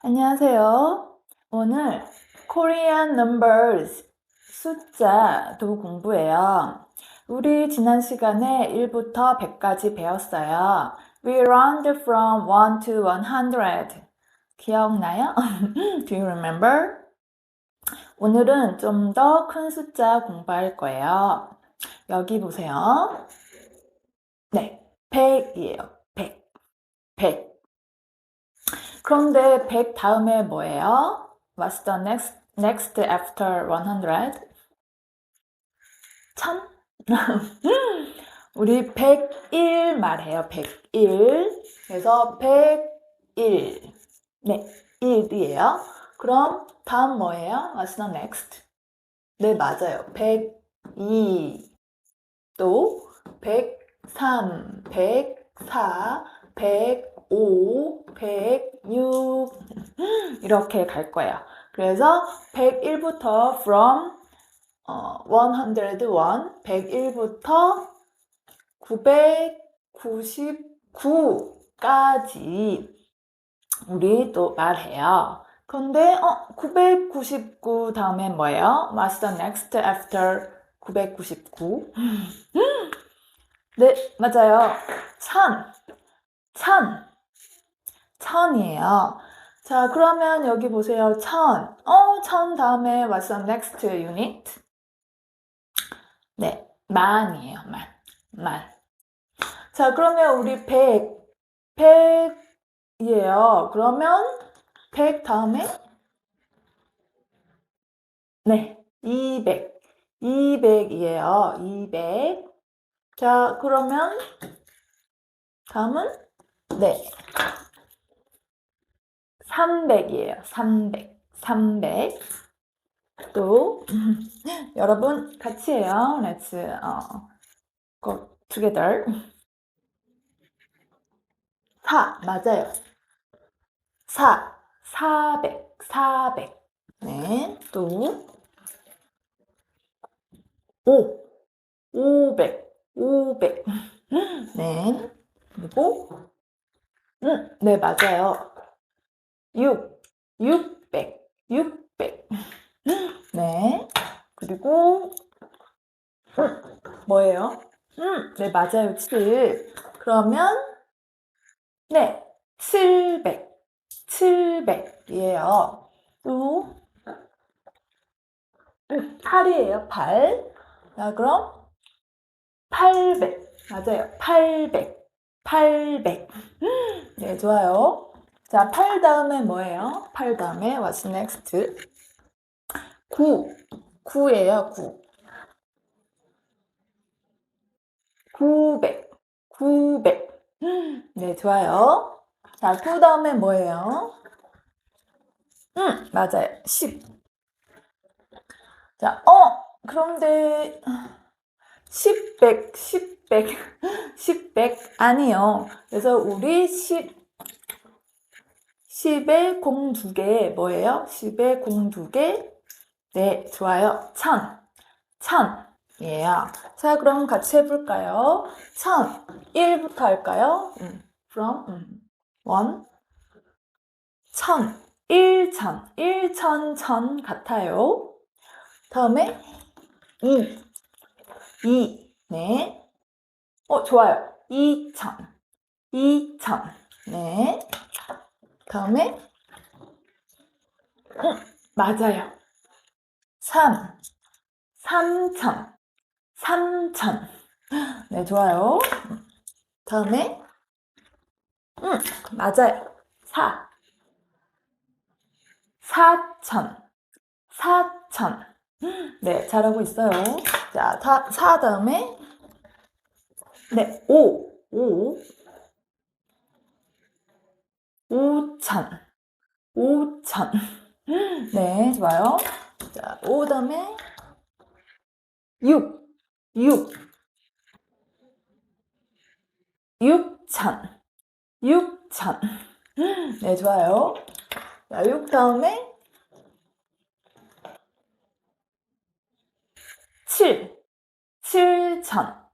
안녕하세요. 오늘 Korean numbers 숫자도 공부해요. 우리 지난 시간에 1부터 100까지 배웠어요. We round from 1 to 100. 기억나요? Do you remember? 오늘은 좀 더 큰 숫자 공부할 거예요. 여기 보세요. 네, 100이에요. 100. 100. 그런데 100 다음에 뭐예요? What's the next after 100? 1000? 우리 101 말해요. 101. 그래서 101. 네, 1이에요. 그럼 다음 뭐예요? What's the next? 네, 맞아요. 102. 또 103, 104, 105, 106 이렇게 갈 거예요. 그래서 101부터 from 101, 101부터 999까지 우리 또 말해요. 근데 999 다음에 뭐예요? What's the next after 999? 네, 맞아요. 1000이에요. 자, 그러면 여기 보세요. 1000 다음에 what's the next unit? 네, 만이에요. 만. 자, 그러면 우리 100이에요. 그러면 100 다음에 네, 200이에요. 200. 자, 그러면 다음은 네, 300이에요. 300. 또 여러분 같이 해요. Let's go together. 4 맞아요. 400. 네, 또 500. 네, 그리고 네 맞아요. 600. 네, 그리고 뭐예요? 네 맞아요. 7. 그러면 네 700이에요. 또 8이에요. 8. 자, 그럼 800. 맞아요. 800. 네, 좋아요. 자, 8 다음에 뭐예요? 8 다음에 what's next? 9예요. 900. 네, 좋아요. 자, 9 다음에 뭐예요? 맞아요. 10. 자, 그런데 10백 아니요. 그래서 우리 10에 공 2개 뭐예요? 10에 공 2개 네, 좋아요. 1000이에요. 자, 그럼 같이 해볼까요? 1000, 1부터 할까요? from 1, 1000, 1000 같아요. 다음에 2, 네. 좋아요. 2000. 네. 다음에 맞아요. 3000. 네, 좋아요. 다음에 맞아요. 4000. 네, 잘하고 있어요. 자, 4 다음에 네, 5. 5000. 네, 좋아요. 자, 5 다음에 6. 6000. 네, 좋아요. 자, 6 다음에 7000.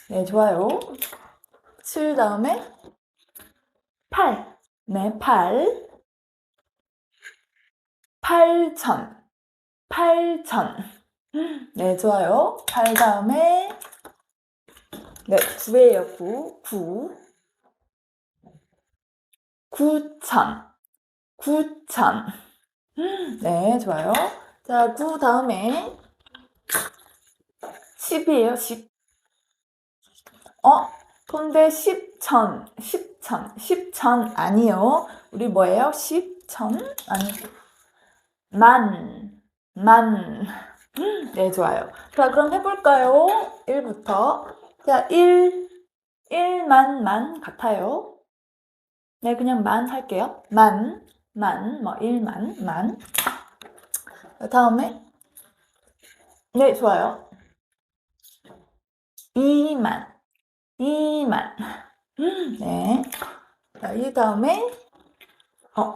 네, 좋아요. 7 다음에 8. 네, 8. 8천. 8천. 네, 좋아요. 8 다음에 네, 9예요. 9. 9. 9천. 9천. 네, 좋아요. 자, 9 다음에 10이에요. 10. 근데 10천. 10천. 10천 아니요. 우리 뭐예요? 10천? 아니. 만. 네, 좋아요. 자, 그럼 해볼까요? 1부터. 자, 1만 같아요. 네, 그냥 만 할게요. 만, 뭐, 1만, 만. 다음에, 네, 좋아요. 2만. 네. 자, 이 다음에,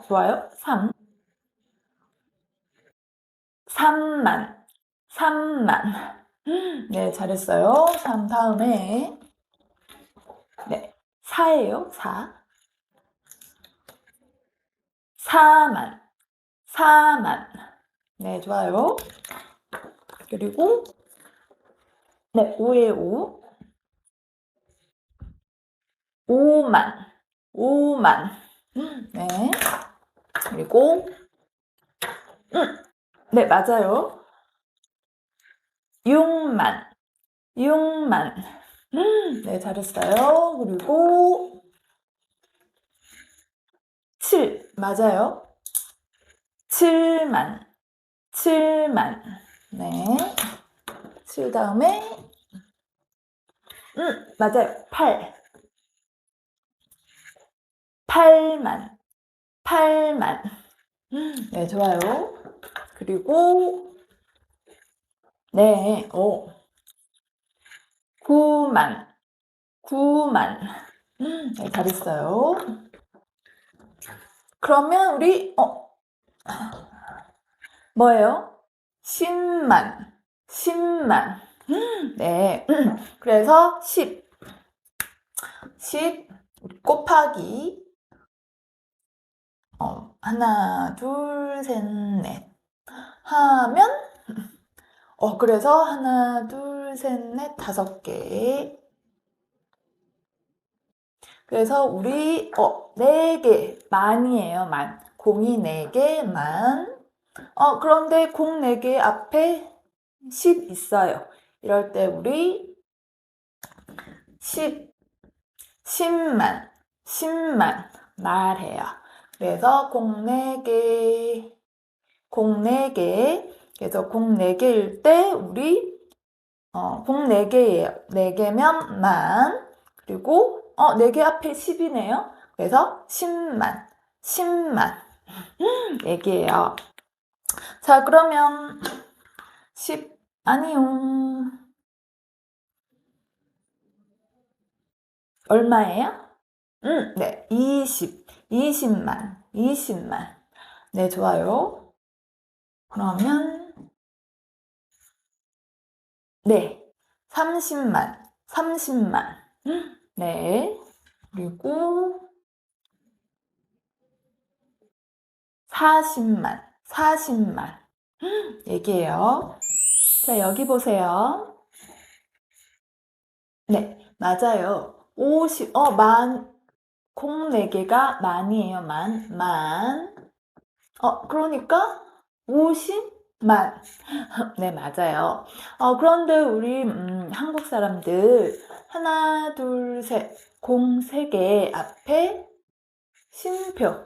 좋아요. 3만. 네, 잘했어요. 3 다음에, 네, 4예요. 4. 4만. 네, 좋아요. 그리고, 네, 5에 5. 5만. 네. 그리고, 네, 맞아요. 6만. 네, 잘했어요. 그리고, 7. 맞아요. 7만. 네. 7 다음에, 맞아요. 8. 8만. 네, 좋아요. 그리고, 네, 9만. 네, 잘했어요. 그러면 우리, 뭐예요? 10만. 네. 그래서 10 곱하기, 하나, 둘, 셋, 넷. 하면, 그래서 하나, 둘, 셋, 넷, 5개. 그래서 우리, 4개. 만이에요, 만. 공이 4개, 만. 그런데 공 4개 앞에 10 있어요. 이럴 때 우리 10만 말해요. 그래서 공 4개. 그래서 공 4개일 때 우리 공 4개예요. 4개면 만. 그리고 4개 앞에 10이네요. 그래서 10만 얘기해요. 자, 그러면 10 아니요. 얼마예요? 네, 20만. 네, 좋아요. 그러면 네, 30만. 네, 그리고 40만. 얘기해요. 자, 여기 보세요. 네, 맞아요. 50, 공 4개가 만이에요, 만. 그러니까 50만. 네, 맞아요. 그런데 우리, 한국 사람들, 하나, 둘, 셋, 공 3개 앞에 쉼표,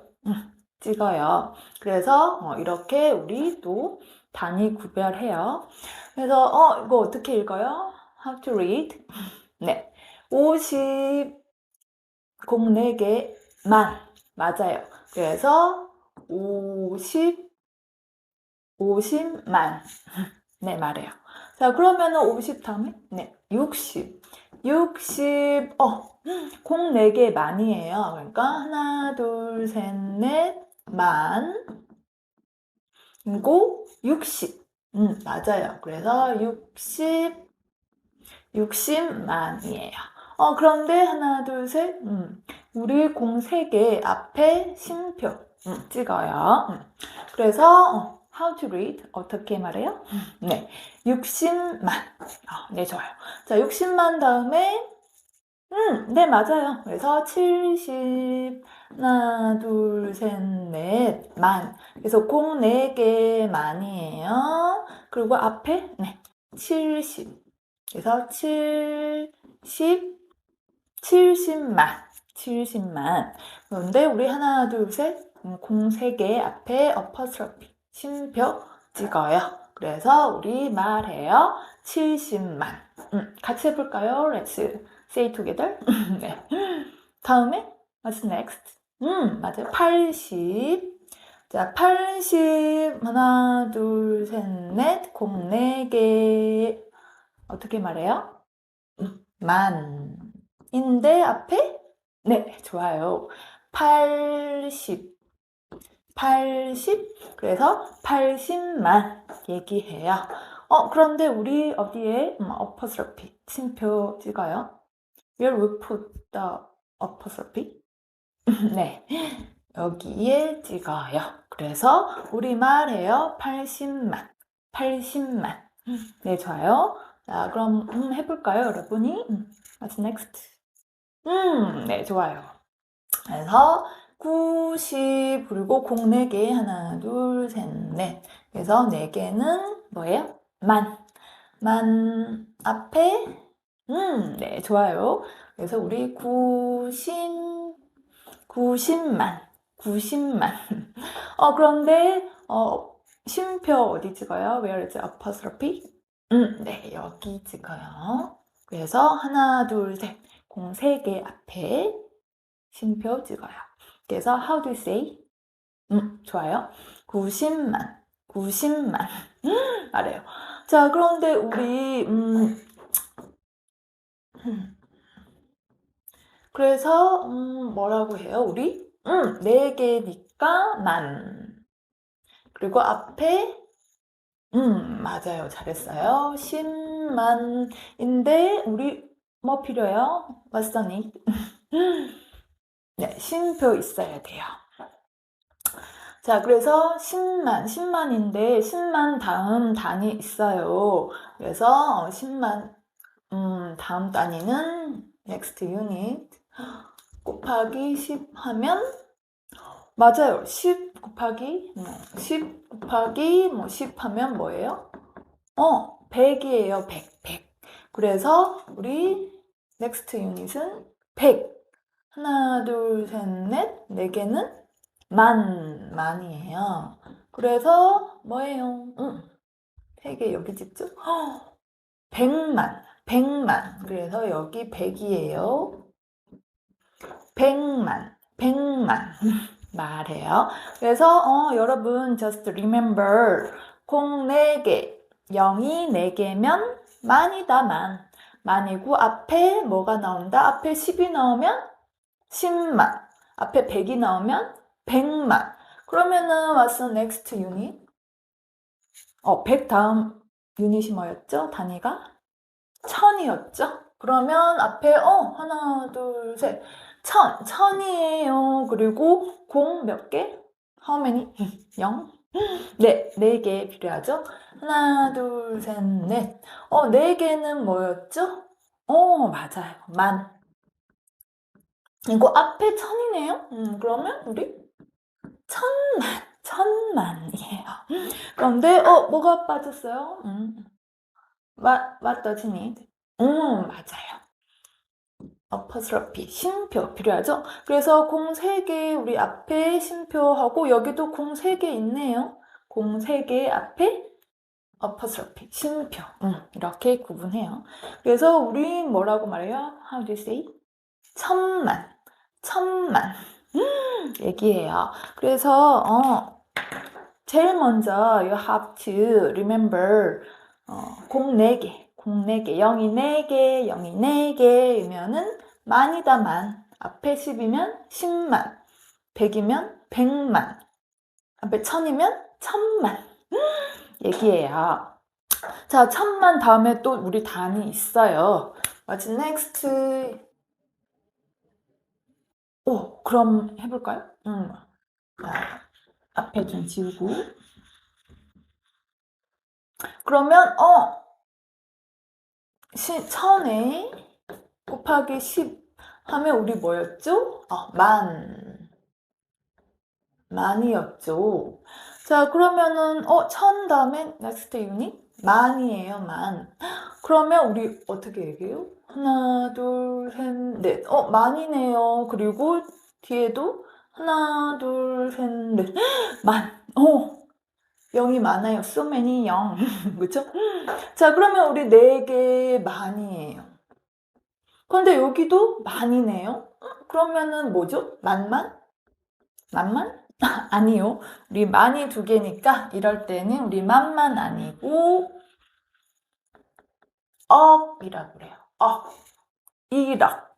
찍어요. 그래서, 이렇게 우리 또 단위 구별해요. 그래서, 이거 어떻게 읽어요? How to read? 네. 50, 공 4개, 만. 맞아요. 그래서 50만. 네, 말해요. 자, 그러면은 50 다음에, 네, 60. 공 4개 만이에요. 그러니까 하나, 둘, 셋, 넷, 만. 그리고 60. 맞아요. 그래서 60만이에요. 그런데 하나, 둘, 셋, 우리 공 3개 앞에 쉼표 찍어요. 그래서 how to read 어떻게 말해요? 네, 60만. 네, 좋아요. 자, 60만 다음에 네, 맞아요. 그래서 70 하나, 둘, 셋, 넷, 만. 그래서 공 4개 만이에요. 그리고 앞에 70. 그래서 70만. 그런데 우리 하나, 둘, 셋, 공 3개 앞에 어퍼스트로피, 쉼표 찍어요. 그래서 우리 말해요. 70만. 같이 해볼까요? Let's say together. 네. 다음에, what's next? 맞아요. 80. 자, 80, 하나, 둘, 셋, 넷, 공 4개. 어떻게 말해요? 만인데 앞에? 네, 좋아요. 80. 그래서 80만 얘기해요. 그런데 우리 어디에 apostrophe 쉼표 찍어요? Where we put the apostrophe? 네, 여기에 찍어요. 그래서 우리 말해요. 80만. 네, 좋아요. 자, 그럼 해볼까요, 여러분이? What's next? 네, 좋아요. 그래서 90 그리고 공 4개 하나, 둘, 셋, 넷. 그래서 4개는 뭐예요? 만 앞에 네, 좋아요. 그래서 우리 90만. 그런데 쉼표 어디 찍어요? Where is apostrophe? 네, 여기 찍어요. 그래서 하나, 둘, 셋. 공 3개 앞에 쉼표 찍어요. 그래서 how do you say? 좋아요. 90만. 알아요. 자, 그런데 우리 그래서 뭐라고 해요? 우리 4개니까 만. 그리고 앞에 맞아요. 잘했어요. 10만인데 우리 뭐 필요해요? What's the need? 네, 쉼표 있어야 돼요. 자, 그래서 10만인데 10만 다음 단위 있어요. 그래서 10만 다음 단위는 next unit 곱하기 10 하면 맞아요. 10 곱하기 10 하면 뭐예요? 100이에요. 100. 그래서 우리 next unit은 100. 하나, 둘, 셋, 넷, 4개는 만이에요. 그래서 뭐예요? 3개 여기 찍죠? 100만. 그래서 여기 100이에요. 100만. 말해요. 그래서 여러분 just remember 공 4개, 0이 4개면 만이다. 만이고 앞에 뭐가 나온다? 앞에 10이 나오면 10만. 앞에 100이 나오면 100만. 그러면은 what's the next unit? 100 다음 유닛이 뭐였죠? 단위가? 1000이었죠? 그러면 앞에 하나, 둘, 셋. 1000이에요. 그리고 공 몇 개? How many? 0? 네, 4개 필요하죠? 하나, 둘, 셋, 넷. 4개는 뭐였죠? 맞아요. 만. 이거 앞에 1000이네요? 그러면 우리 1000만이에요. 그런데 뭐가 빠졌어요? What does it need? 맞아요. apostrophe, 쉼표 필요하죠? 그래서 공 3개 우리 앞에 쉼표하고 여기도 공 3개 있네요. 공 3개 앞에 apostrophe, 쉼표. 이렇게 구분해요. 그래서 우리 뭐라고 말해요? How do you say? 1000만. 얘기해요. 그래서 제일 먼저 you have to remember 공 4개. 0이 4개, 0이 4개이면은 만이다. 앞에 10이면 10만. 100이면 100만. 앞에 1000이면 1000만. 얘기해요. 자, 1000만 다음에 또 우리 단위 있어요. What's next? 오, 그럼 해볼까요? 앞에 좀 지우고. 그러면, 1000에 곱하기 10 하면 우리 뭐였죠? 만이었죠. 자, 그러면은, 1000 다음에 next unit? 만이에요, 만. 그러면 우리 어떻게 얘기해요? 하나, 둘, 셋, 넷. 만이네요. 그리고 뒤에도 하나, 둘, 셋, 넷. 만. 0이 많아요. So many 0. 그쵸? 자, 그러면 우리 4개 만이에요. 근데 여기도 만이네요. 그러면은 뭐죠? 만만? 만만? 아니요. 우리 만이 2개니까 이럴 때는 우리 만만 아니고 억이라고 그래요. 억. 1억.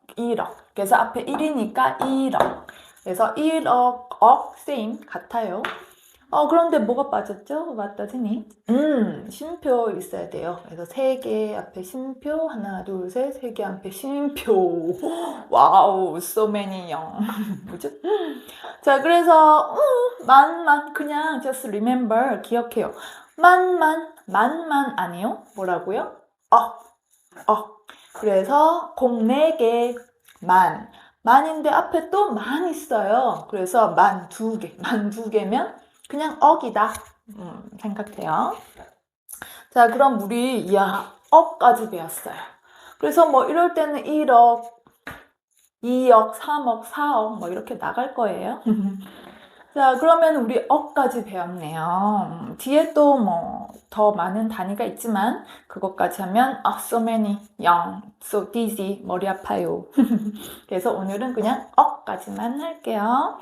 그래서 앞에 1이니까 1억. 그래서 1억, same 같아요. 그런데 뭐가 빠졌죠? 맞다, 선생님. 쉼표 있어야 돼요. 그래서 3개 앞에 쉼표, 하나, 둘, 셋, 3개 앞에 쉼표. 와우, so many 영. 뭐죠? 자, 그래서, 그냥 just remember, 기억해요. 만만 아니요? 뭐라고요? 그래서 공 4개, 만인데 앞에 또 만 있어요. 그래서 만 2개면 그냥 억이다. 생각해요. 자, 그럼 우리 억까지 배웠어요. 그래서 뭐 이럴 때는 1억, 2억, 3억, 4억 뭐 이렇게 나갈 거예요. 자, 그러면 우리 억까지 배웠네요. 뒤에 또 뭐 더 많은 단위가 있지만 그것까지 하면 so many, 영, so dizzy, 머리 아파요. 그래서 오늘은 그냥 억까지만 할게요.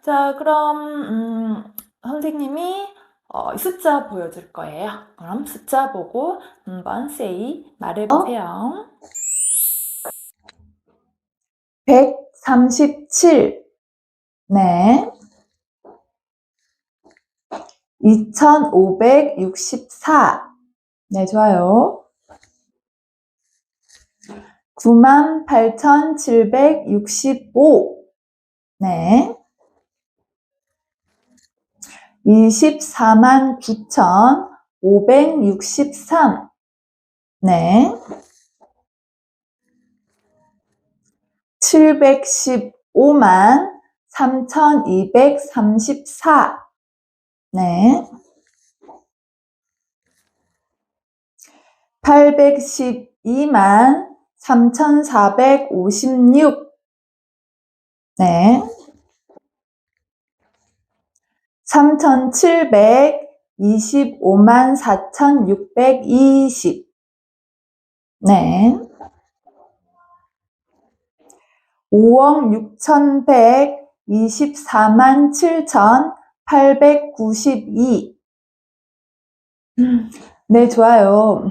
자, 그럼 선생님이 숫자 보여줄 거예요. 그럼 숫자 보고 한번 say 말해보세요. 137. 네. 2564. 네, 좋아요. 98,765. 네. 249,563. 네. 715만 3,234. 네. 812만 3,456. 네. 3,725만 4,620. 네. 5억 6,124만 7,892. 네, 좋아요.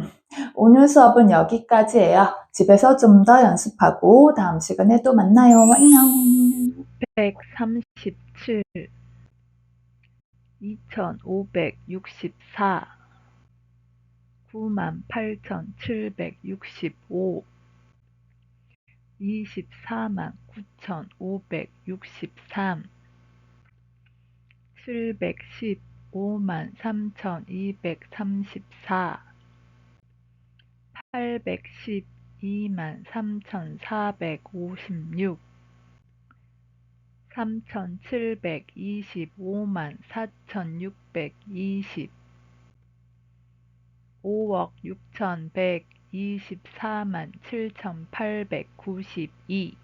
오늘 수업은 여기까지예요. 집에서 좀 더 연습하고 다음 시간에 또 만나요. 안녕. 137, 2,564, 98,765, 249,563, 715만 3,234, 812만 3,456, 3,725만 4,620, 5억 6,124만 7,892